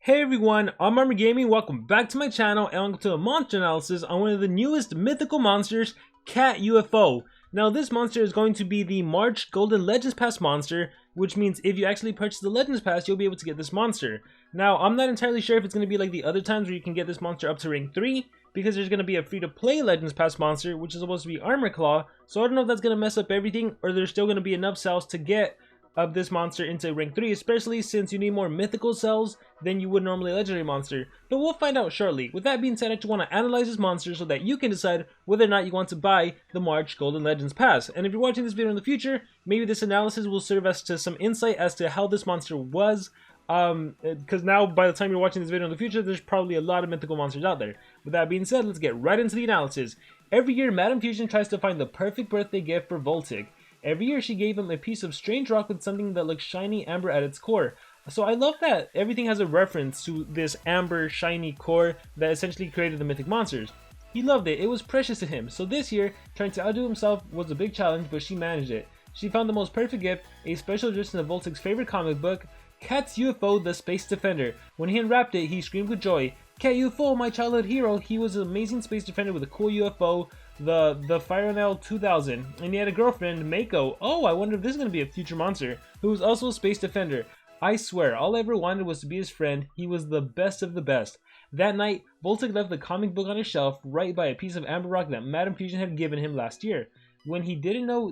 Hey everyone, I'm Armor Gaming. Welcome back to my channel and welcome to a monster analysis on one of the newest mythical monsters, KatUFO. Now this monster is going to be the March Golden Legends Pass monster, which means if you actually purchase the Legends Pass, you'll be able to get this monster. Now I'm not entirely sure if it's going to be like the other times where you can get this monster up to rank 3, because there's going to be a free-to-play Legends Pass monster, which is supposed to be Armor Claw, so I don't know if that's going to mess up everything, or there's still going to be enough cells to get of this monster into rank 3, especially since you need more mythical cells than you would normally a legendary monster. But we'll find out shortly. With that being said, I just want to analyze this monster so that you can decide whether or not you want to buy the March Golden Legends Pass. And if you're watching this video in the future, maybe this analysis will serve us to some insight as to how this monster was. Because now by the time you're watching this video in the future, there's probably a lot of mythical monsters out there. With that being said, let's get right into the analysis. Every year, Madame Fusion tries to find the perfect birthday gift for Voltic. Every year she gave him a piece of strange rock with something that looks shiny amber at its core. So I love that everything has a reference to this amber shiny core that essentially created the mythic monsters. He loved it, it was precious to him. So this year, trying to outdo himself was a big challenge, but she managed it. She found the most perfect gift, a special edition of Voltic's favorite comic book, KatUFO the Space Defender. When he unwrapped it, he screamed with joy. KatUFO, my childhood hero, he was an amazing space defender with a cool UFO, the Firenel 2000, and he had a girlfriend, Mako. Oh, I wonder if this is going to be a future monster, who was also a space defender. I swear, all I ever wanted was to be his friend. He was the best of the best. That night, Voltic left the comic book on his shelf right by a piece of amber rock that Madame Fusion had given him last year. What he didn't know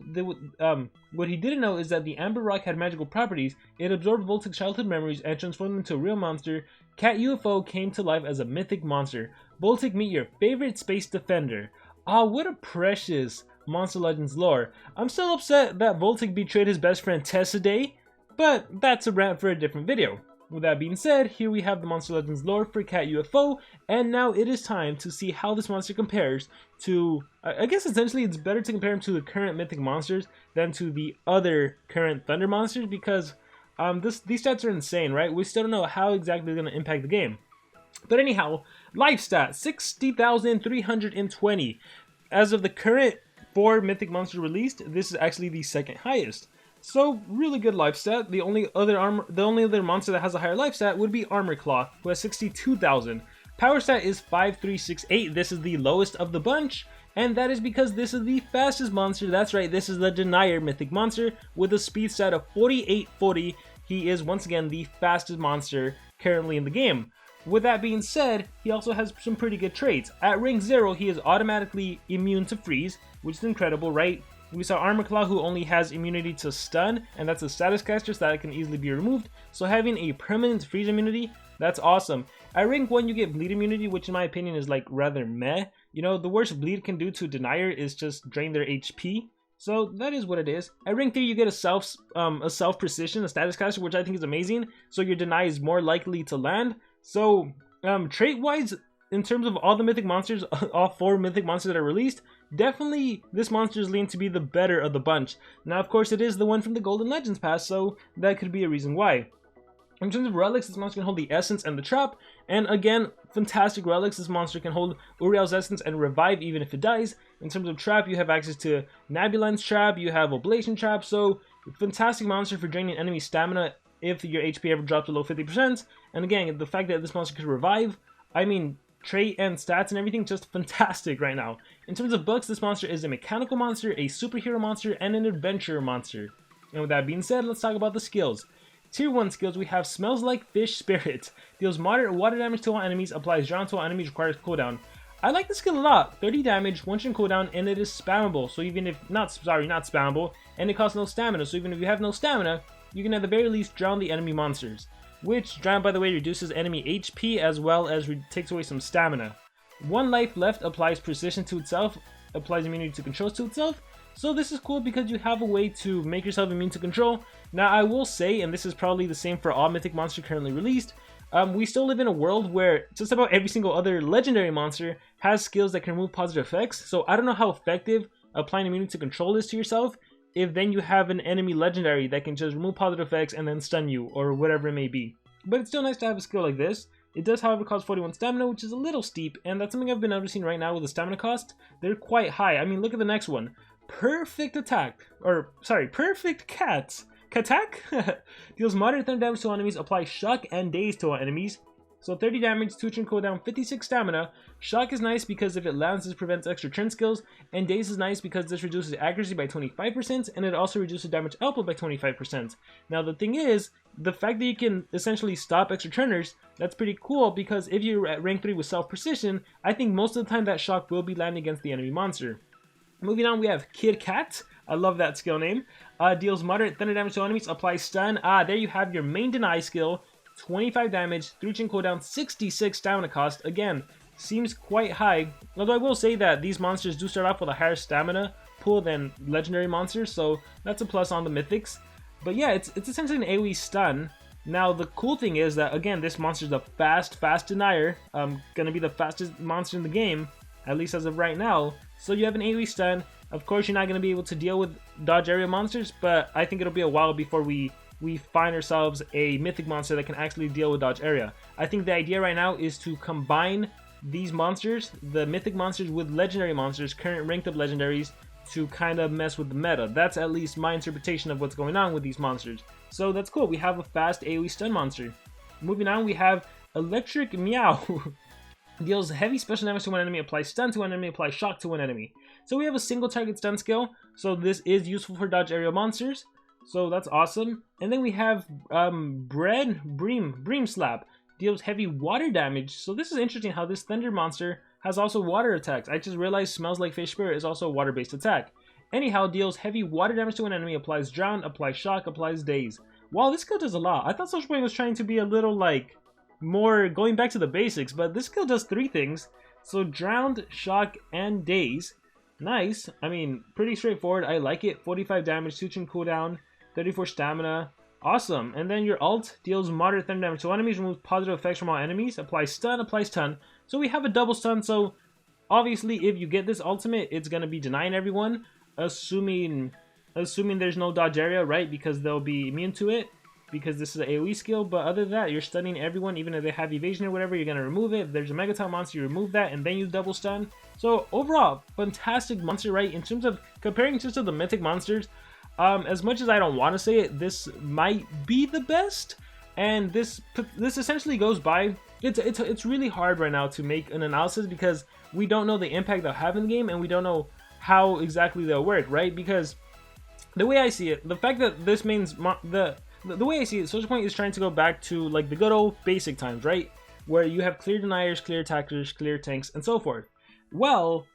is that the amber rock had magical properties. It absorbed Voltic's childhood memories and transformed him into a real monster. KatUFO came to life as a mythic monster. Voltic, meet your favorite space defender. Ah, what a precious Monster Legends lore. I'm still upset that Voltic betrayed his best friend Tess today, but that's a rant for a different video. With that being said, here we have the Monster Legends lore for KatUFO, and now it is time to see how this monster compares to, I guess essentially it's better to compare him to the current mythic monsters than to the other current Thunder monsters, because these stats are insane, right? We still don't know how exactly they're going to impact the game. But anyhow, life stat 60,320. As of the current 4 mythic monsters released, this is actually the second highest. So really good life stat. The only other monster that has a higher life stat would be Armor Claw, who has 62,000. Power stat is 5368. This is the lowest of the bunch, and that is because this is the fastest monster. That's right, this is the Denier mythic monster with a speed stat of 4840. He is once again the fastest monster currently in the game. With that being said, he also has some pretty good traits. At rank 0, he is automatically immune to freeze, which is incredible, right? We saw Armor Claw, who only has immunity to stun, and that's a status caster, so that can easily be removed. So having a permanent freeze immunity, that's awesome. At rank 1, you get bleed immunity, which in my opinion is like rather meh. You know, the worst bleed can do to Denier is just drain their HP. So that is what it is. At rank 3, you get a self precision, a status caster, which I think is amazing. So your deny is more likely to land. So trait wise, in terms of all the mythic monsters, all 4 mythic monsters that are released, definitely this monster is leaning to be the better of the bunch. Now of course it is the one from the Golden Legends Pass, so that could be a reason why. In terms of relics, this monster can hold the Essence and the Trap, and again, fantastic relics. This monster can hold Uriel's Essence and revive even if it dies. In terms of Trap, you have access to Nabuline's Trap, you have Oblation Trap, so fantastic monster for draining enemy stamina if your HP ever drops below 50%. And again, the fact that this monster could revive, I mean, trait and stats and everything, just fantastic right now. In terms of books, this monster is a mechanical monster, a superhero monster, and an adventurer monster. And with that being said, let's talk about the skills. Tier 1 skills, we have Smells Like Fish Spirit. Deals moderate water damage to all enemies, applies drown to all enemies, requires cooldown. I like this skill a lot. 30 damage, 1 turn cooldown, and it is spammable. So even if, not spammable, and it costs no stamina. So even if you have no stamina, you can at the very least drown the enemy monsters. Which, drown by the way, reduces enemy HP as well as takes away some stamina. 1 life left applies precision to itself, applies immunity to controls to itself. So this is cool because you have a way to make yourself immune to control. Now I will say, and this is probably the same for all mythic monsters currently released, we still live in a world where just about every single other legendary monster has skills that can remove positive effects. So I don't know how effective applying immunity to control is to yourself if then you have an enemy legendary that can just remove positive effects and then stun you or whatever it may be. But it's still nice to have a skill like this. It does, however, cost 41 stamina, which is a little steep, and that's something I've been noticing right now with the stamina cost. They're quite high. I mean, look at the next one. Perfect Attack, or sorry, Perfect Cat. Katak? Deals moderate thunder damage to enemies, applies shock and daze to all enemies. So 30 damage, 2 turn cooldown, 56 stamina. Shock is nice because if it lands, this prevents extra turn skills. And Daze is nice because this reduces accuracy by 25%, and it also reduces damage output by 25%. Now the thing is, the fact that you can essentially stop extra turners, that's pretty cool, because if you're at rank 3 with self-precision, I think most of the time that shock will be landing against the enemy monster. Moving on, we have Kid Cat. I love that skill name. Deals moderate thunder damage to enemies, applies stun. There you have your main deny skill. 25 damage, 3 chain cooldown, 66 stamina cost. Again, seems quite high. Although I will say that these monsters do start off with a higher stamina pool than legendary monsters, so that's a plus on the mythics. But yeah, it's essentially an AoE stun. Now the cool thing is that, again, this monster is a fast denier. Gonna be the fastest monster in the game, at least as of right now. So you have an AoE stun. Of course, you're not gonna be able to deal with dodge area monsters, but I think it'll be a while before we find ourselves a mythic monster that can actually deal with dodge area. I think the idea right now is to combine these monsters, the mythic monsters, with legendary monsters, current ranked up legendaries, to kind of mess with the meta. That's at least my interpretation of what's going on with these monsters. So that's cool. We have a fast AoE stun monster. Moving on, we have Electric Meow. Deals heavy special damage to one enemy, applies stun to one enemy, applies shock to one enemy. So we have a single target stun skill. So this is useful for dodge area monsters. So that's awesome. And then we have Bream Slap. Deals heavy water damage. So this is interesting how this thunder monster has also water attacks. I just realized Smells Like Fish Spirit is also a water-based attack. Anyhow, deals heavy water damage to an enemy, applies drown, applies shock, applies daze. Wow, this skill does a lot. I thought SocialPoint was trying to be a little like more going back to the basics, but this skill does 3 things. So drowned, shock, and daze. Nice. I mean, pretty straightforward. I like it. 45 damage, 2 turn cooldown, 34 stamina. Awesome. And then your ult deals moderate thunder damage to enemies, removes positive effects from all enemies, applies stun. So we have a double stun. So obviously, if you get this ultimate, it's gonna be denying everyone, assuming there's no dodge area, right? Because they'll be immune to it, because this is an AoE skill. But other than that, you're stunning everyone, even if they have evasion or whatever. You're gonna remove it. If there's a Megaton monster, you remove that, and then you double stun. So overall, fantastic monster, right? In terms of comparing just to the mythic monsters. As much as I don't want to say it, this might be the best, and this essentially goes by. It's really hard right now to make an analysis because we don't know the impact they'll have in the game, and we don't know how exactly they'll work, right? Because the way I see it, the fact that this means the way I see it, SocialPoint is trying to go back to like the good old basic times, right? Where you have clear deniers, clear attackers, clear tanks, and so forth. Well,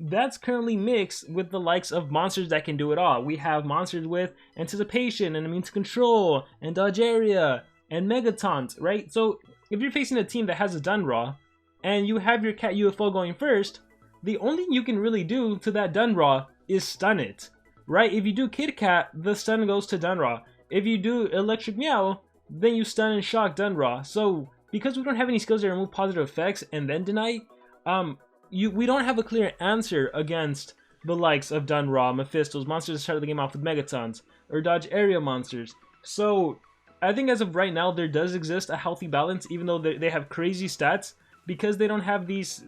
that's currently mixed with the likes of monsters that can do it all. We have monsters with anticipation and immune to control and dodge area and megataunt, right? So if you're facing a team that has a Dunraw and you have your KatUFO going first, the only thing you can really do to that Dunraw is stun it, right? If you do Kid Cat, the stun goes to Dunraw. If you do Electric Meow, then you stun and shock Dunraw. So because we don't have any skills that remove positive effects and then deny, we don't have a clear answer against the likes of Dunraw, Mephistos, monsters that started the game off with Megatons, or dodge area monsters. So I think as of right now, there does exist a healthy balance, even though they have crazy stats, because they don't have these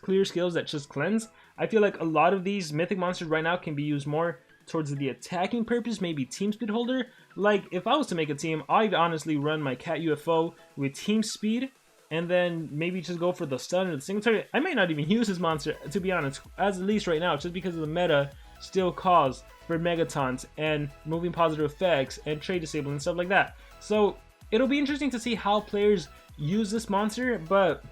clear skills that just cleanse. I feel like a lot of these mythic monsters right now can be used more towards the attacking purpose, maybe team speed holder. Like if I was to make a team, I'd honestly run my KatUFO with team speed, and then maybe just go for the stun or the single target. I might not even use this monster, to be honest, as at least right now, just because of the meta still calls for Megatons and moving positive effects and trade disabling and stuff like that. So it'll be interesting to see how players use this monster, but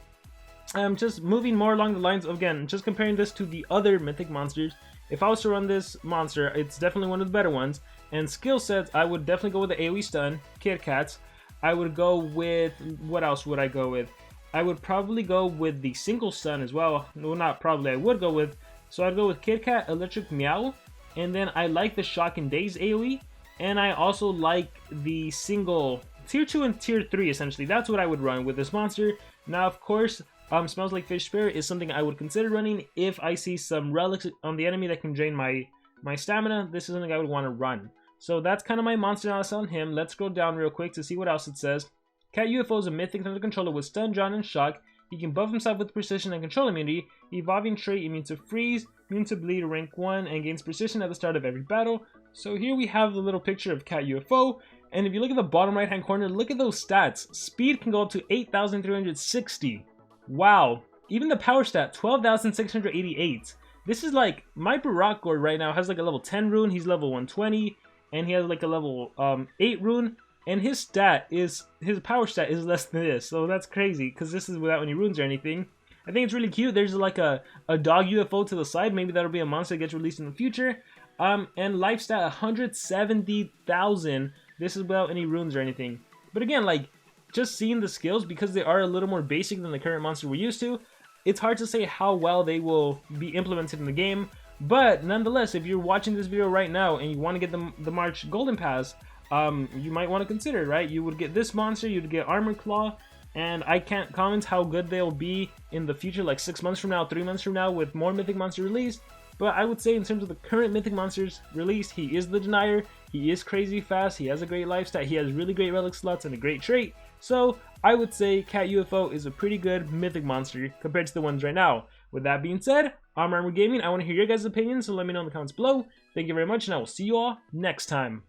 just moving more along the lines of, again, just comparing this to the other mythic monsters. If I was to run this monster, it's definitely one of the better ones. And skill sets, I would definitely go with the AoE stun, Kit Kats. I would go with, what else would I go with? I would probably go with the single stun as well. No, not probably, I would go with. So I'd go with Kit Kat, Electric Meow, and then I like the Shock and Daze AoE, and I also like the single tier 2 and tier 3 essentially. That's what I would run with this monster. Now of course, Smells Like Fish Spirit is something I would consider running if I see some relics on the enemy that can drain my stamina. This is something I would want to run. So that's kind of my monster analysis on him. Let's go down real quick to see what else it says. KatUFO is a mythic thunder controller with stun, drown, and shock. He can buff himself with precision and control immunity. Evolving trait immune to freeze, immune to bleed rank 1, and gains precision at the start of every battle. So here we have the little picture of KatUFO, And if you look at the bottom right hand corner, look at those stats. Speed can go up to 8,360. Wow. Even the power stat, 12,688. This is like, my DarkLord right now has like a level 10 rune, he's level 120, and he has like a level 8 rune, and his power stat is less than this, so that's crazy, because this is without any runes or anything. I think it's really cute. There's like a dog UFO to the side, maybe that'll be a monster that gets released in the future. And life stat 170,000, this is without any runes or anything. But again, like, just seeing the skills, because they are a little more basic than the current monster we're used to, it's hard to say how well they will be implemented in the game. But nonetheless, if you're watching this video right now and you want to get the March Golden Pass, you might want to consider, right? You would get this monster, you'd get Armor Claw, and I can't comment how good they'll be in the future, like 6 months from now, 3 months from now, with more Mythic Monster released. But I would say in terms of the current Mythic Monsters released, he is the Denier, he is crazy fast, he has a great life stat, he has really great relic slots and a great trait. So I would say KatUFO is a pretty good Mythic Monster compared to the ones right now. With that being said, I'm Armor Gaming. I want to hear your guys' opinions, so let me know in the comments below. Thank you very much, and I will see you all next time.